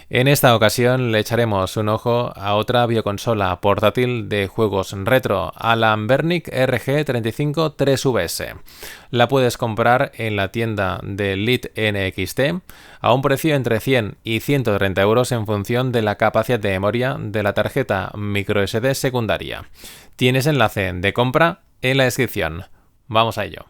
En esta ocasión le echaremos un ojo a otra bioconsola portátil de juegos retro, a la Anbernic RG35 3VS. La puedes comprar en la tienda de Lit NXT a un precio entre 100 y 130 euros en función de la capacidad de memoria de la tarjeta microSD secundaria. Tienes enlace de compra en la descripción. Vamos a ello.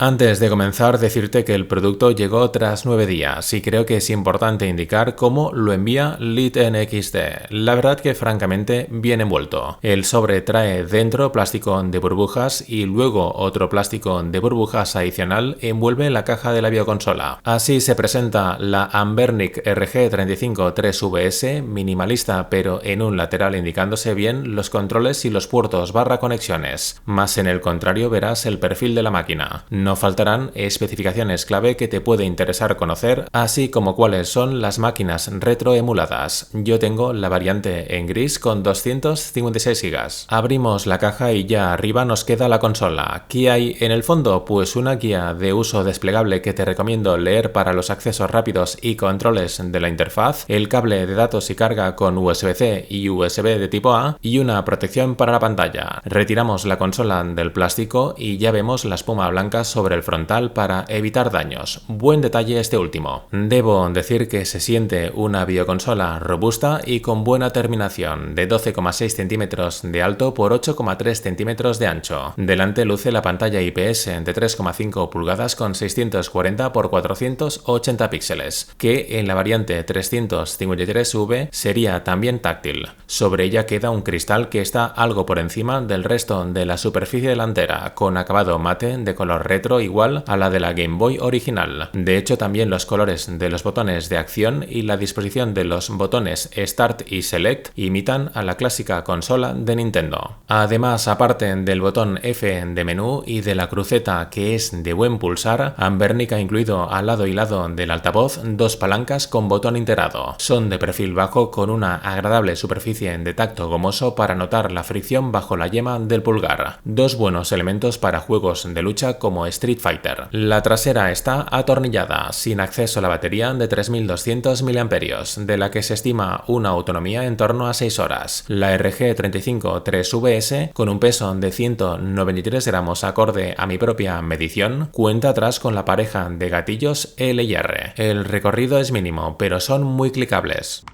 Antes de comenzar, decirte que el producto llegó tras 9 días y creo que es importante indicar cómo lo envía Lit NXT. La verdad que francamente bien envuelto. El sobre trae dentro plástico de burbujas y luego otro plástico de burbujas adicional envuelve la caja de la bioconsola. Así se presenta la Anbernic RG35 3VS, minimalista pero en un lateral indicándose bien los controles y los puertos / conexiones. Más en el contrario verás el perfil de la máquina. No faltarán especificaciones clave que te puede interesar conocer, así como cuáles son las máquinas retro emuladas. Yo tengo la variante en gris con 256 GB. Abrimos la caja y ya arriba nos queda la consola. ¿Qué hay en el fondo? Pues una guía de uso desplegable que te recomiendo leer para los accesos rápidos y controles de la interfaz, el cable de datos y carga con USB-C y USB de tipo A y una protección para la pantalla. Retiramos la consola del plástico y ya vemos la espuma blanca sobre el frontal para evitar daños. Buen detalle este último. Debo decir que se siente una bioconsola robusta y con buena terminación, de 12,6 centímetros de alto por 8,3 centímetros de ancho. Delante luce la pantalla IPS de 3,5 pulgadas con 640 x 480 píxeles, que en la variante 353V sería también táctil. Sobre ella queda un cristal que está algo por encima del resto de la superficie delantera, con acabado mate de color retro igual a la de la Game Boy original. De hecho, también los colores de los botones de acción y la disposición de los botones Start y Select imitan a la clásica consola de Nintendo. Además, aparte del botón F de menú y de la cruceta que es de buen pulsar, Anbernic ha incluido al lado y lado del altavoz dos palancas con botón integrado. Son de perfil bajo con una agradable superficie de tacto gomoso para notar la fricción bajo la yema del pulgar. Dos buenos elementos para juegos de lucha como Street Fighter. La trasera está atornillada, sin acceso a la batería de 3200 mAh, de la que se estima una autonomía en torno a 6 horas. La RG35 3VS, con un peso de 193 gramos acorde a mi propia medición, cuenta atrás con la pareja de gatillos L y R. El recorrido es mínimo, pero son muy clicables.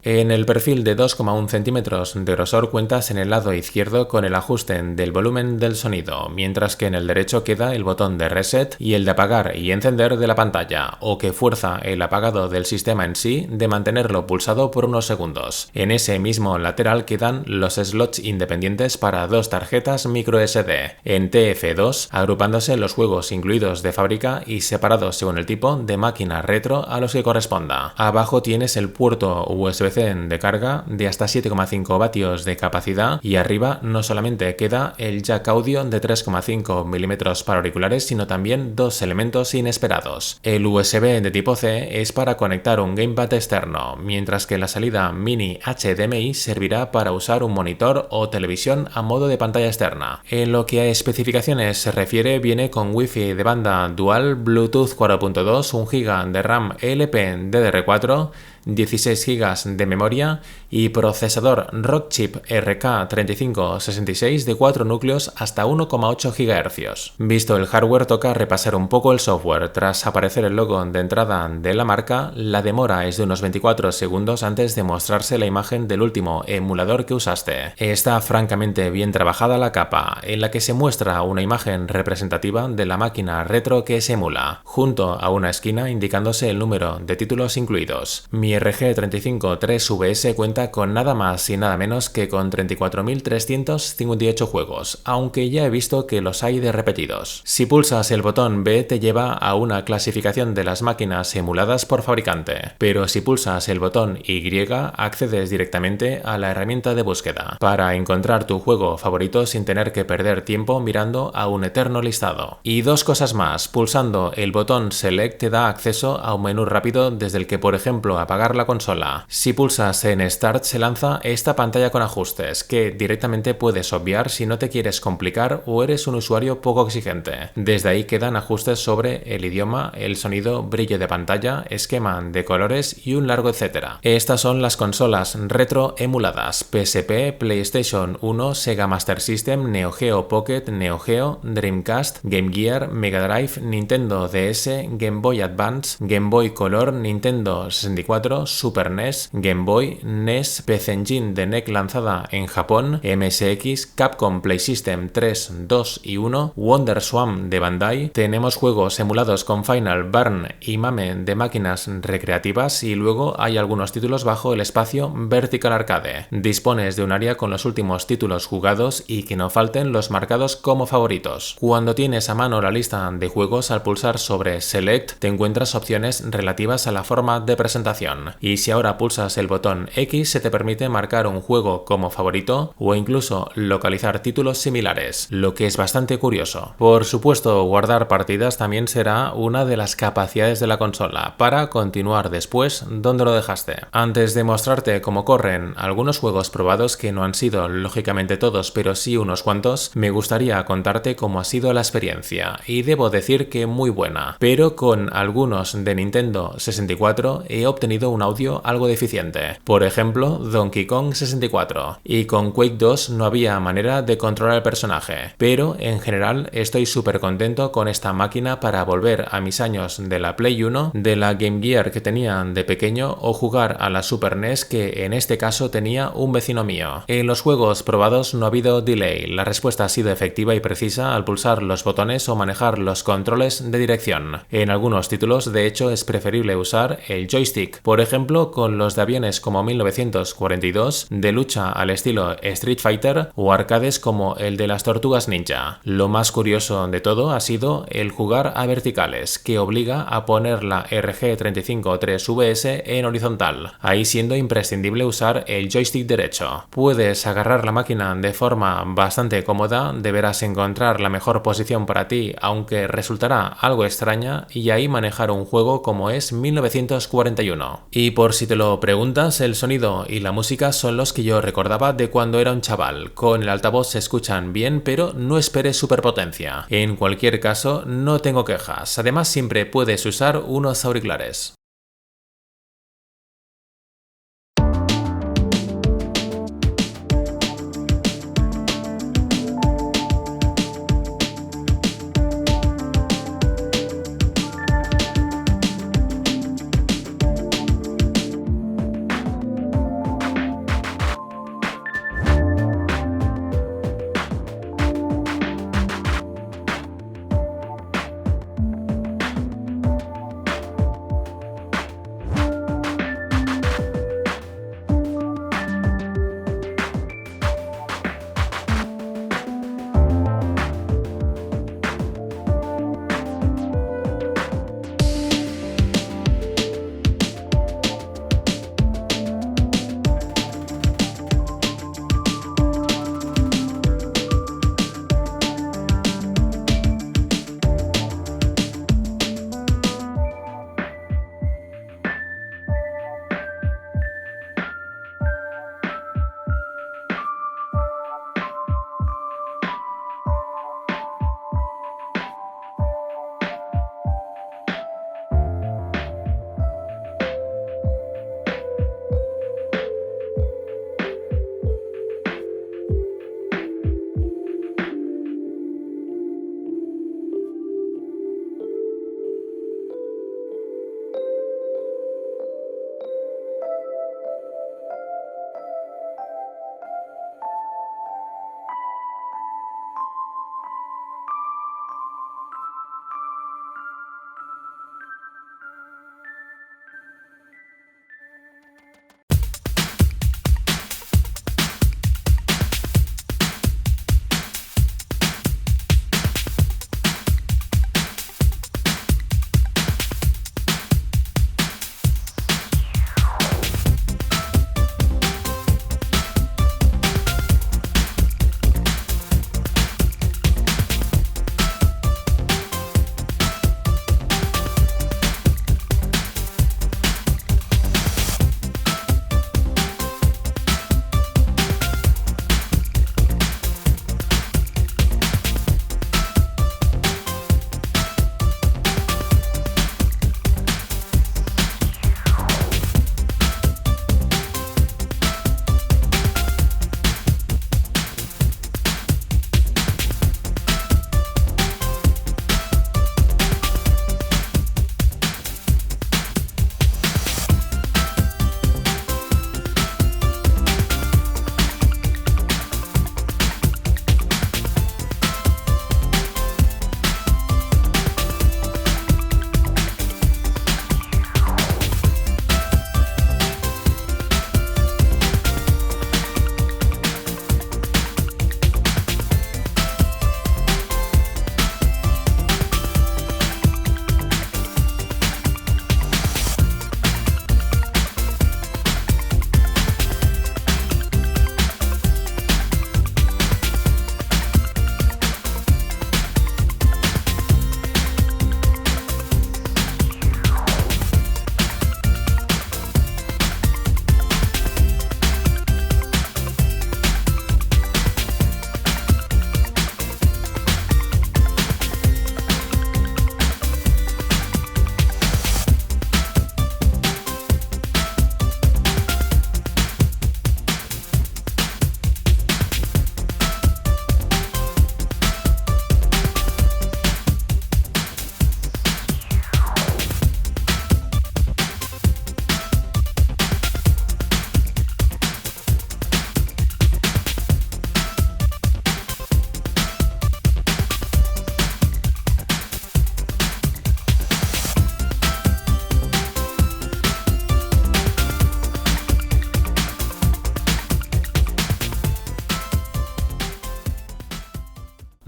En el perfil de 2,1 centímetros de grosor cuentas en el lado izquierdo con el ajuste del volumen del sonido, mientras que en el derecho queda el botón de reset y el de apagar y encender de la pantalla, o que fuerza el apagado del sistema en sí de mantenerlo pulsado por unos segundos. En ese mismo lateral quedan los slots independientes para dos tarjetas microSD, en TF2, agrupándose los juegos incluidos de fábrica y separados según el tipo de máquina retro a los que corresponda. Abajo tienes el puerto USB de carga de hasta 7,5 vatios de capacidad y arriba no solamente queda el jack audio de 3,5 mm para auriculares, sino también dos elementos inesperados. El USB de tipo C es para conectar un gamepad externo, mientras que la salida mini HDMI servirá para usar un monitor o televisión a modo de pantalla externa. En lo que a especificaciones se refiere, viene con Wi-Fi de banda dual, Bluetooth 4.2, 1 GB de RAM LPDDR4, 16 GB de memoria y procesador Rockchip RK3566 de 4 núcleos hasta 1,8 GHz. Visto el hardware, toca repasar un poco el software. Tras aparecer el logo de entrada de la marca, la demora es de unos 24 segundos antes de mostrarse la imagen del último emulador que usaste. Está francamente bien trabajada la capa, en la que se muestra una imagen representativa de la máquina retro que se emula, junto a una esquina indicándose el número de títulos incluidos. Mi RG35 3VS cuenta con nada más y nada menos que con 34.358 juegos, aunque ya he visto que los hay de repetidos. Si pulsas el botón B te lleva a una clasificación de las máquinas emuladas por fabricante, pero si pulsas el botón Y accedes directamente a la herramienta de búsqueda, para encontrar tu juego favorito sin tener que perder tiempo mirando a un eterno listado. Y dos cosas más, pulsando el botón Select te da acceso a un menú rápido desde el que, por ejemplo, apagar apagar la consola. Si pulsas en Start se lanza esta pantalla con ajustes, que directamente puedes obviar si no te quieres complicar o eres un usuario poco exigente. Desde ahí quedan ajustes sobre el idioma, el sonido, brillo de pantalla, esquema de colores y un largo etcétera. Estas son las consolas retro emuladas: PSP, PlayStation 1, Sega Master System, Neo Geo Pocket, Neo Geo, Dreamcast, Game Gear, Mega Drive, Nintendo DS, Game Boy Advance, Game Boy Color, Nintendo 64, Super NES, Game Boy, NES, PC Engine de NEC lanzada en Japón, MSX, Capcom Play System 3, 2 y 1, WonderSwan de Bandai. Tenemos juegos emulados con Final, Burn y MAME de máquinas recreativas, y luego hay algunos títulos bajo el espacio Vertical Arcade. Dispones de un área con los últimos títulos jugados y que no falten los marcados como favoritos. Cuando tienes a mano la lista de juegos, al pulsar sobre Select te encuentras opciones relativas a la forma de presentación, y si ahora pulsas el botón X se te permite marcar un juego como favorito o incluso localizar títulos similares, lo que es bastante curioso. Por supuesto, guardar partidas también será una de las capacidades de la consola para continuar después donde lo dejaste. Antes de mostrarte cómo corren algunos juegos probados, que no han sido lógicamente todos pero sí unos cuantos, me gustaría contarte cómo ha sido la experiencia, y debo decir que muy buena, pero con algunos de Nintendo 64 he obtenido un audio algo deficiente, por ejemplo Donkey Kong 64, y con Quake 2 no había manera de controlar el personaje, pero en general estoy súper contento con esta máquina para volver a mis años de la Play 1, de la Game Gear que tenía de pequeño, o jugar a la Super NES que en este caso tenía un vecino mío. En los juegos probados no ha habido delay, la respuesta ha sido efectiva y precisa al pulsar los botones o manejar los controles de dirección. En algunos títulos de hecho es preferible usar el joystick, por ejemplo con los de aviones como 1942, de lucha al estilo Street Fighter o arcades como el de las Tortugas Ninja. Lo más curioso de todo ha sido el jugar a verticales, que obliga a poner la RG353VS en horizontal, ahí siendo imprescindible usar el joystick derecho. Puedes agarrar la máquina de forma bastante cómoda, deberás encontrar la mejor posición para ti, aunque resultará algo extraña, y ahí manejar un juego como es 1941. Y por si te lo preguntas, el sonido y la música son los que yo recordaba de cuando era un chaval. Con el altavoz se escuchan bien, pero no esperes superpotencia. En cualquier caso, no tengo quejas. Además, siempre puedes usar unos auriculares.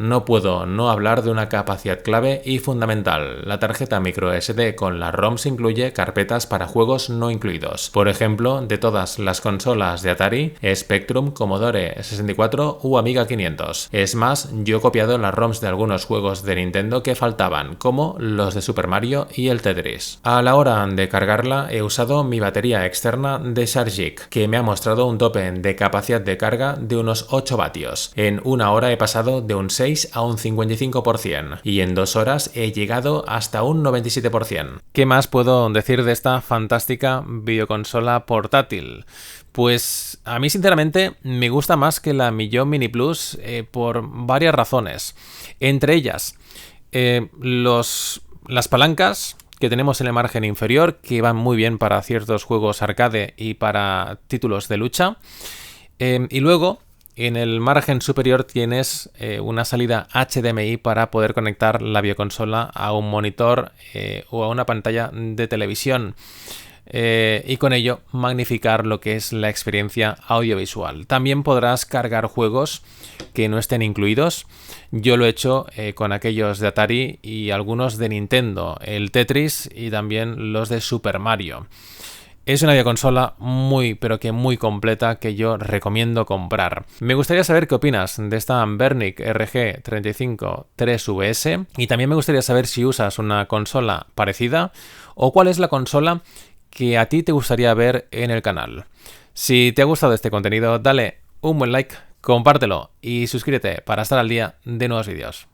no puedo no hablar de una capacidad clave y fundamental. La tarjeta microSD con la ROMs incluye carpetas para juegos no incluidos. Por ejemplo, de todas las consolas de Atari, Spectrum, Commodore 64 u Amiga 500. Es más, yo he copiado las ROMs de algunos juegos de Nintendo que faltaban, como los de Super Mario y el Tetris. A la hora de cargarla he usado mi batería externa de Chargic, que me ha mostrado un tope de capacidad de carga de unos 8 vatios. En una hora he pasado de un 6 a un 55% y en 2 horas he llegado hasta un 97%. ¿Qué más puedo decir de esta fantástica videoconsola portátil? Pues a mí sinceramente me gusta más que la Millón Mini Plus por varias razones. Entre ellas, las palancas que tenemos en el margen inferior, que van muy bien para ciertos juegos arcade y para títulos de lucha. Y luego, en el margen superior tienes una salida HDMI para poder conectar la videoconsola a un monitor o a una pantalla de televisión. Y con ello magnificar lo que es la experiencia audiovisual. También podrás cargar juegos que no estén incluidos. Yo lo he hecho con aquellos de Atari y algunos de Nintendo, el Tetris y también los de Super Mario. Es una videoconsola muy, pero que muy completa que yo recomiendo comprar. Me gustaría saber qué opinas de esta Bernic RG35 3VS y también me gustaría saber si usas una consola parecida o cuál es la consola que a ti te gustaría ver en el canal. Si te ha gustado este contenido, dale un buen like, compártelo y suscríbete para estar al día de nuevos vídeos.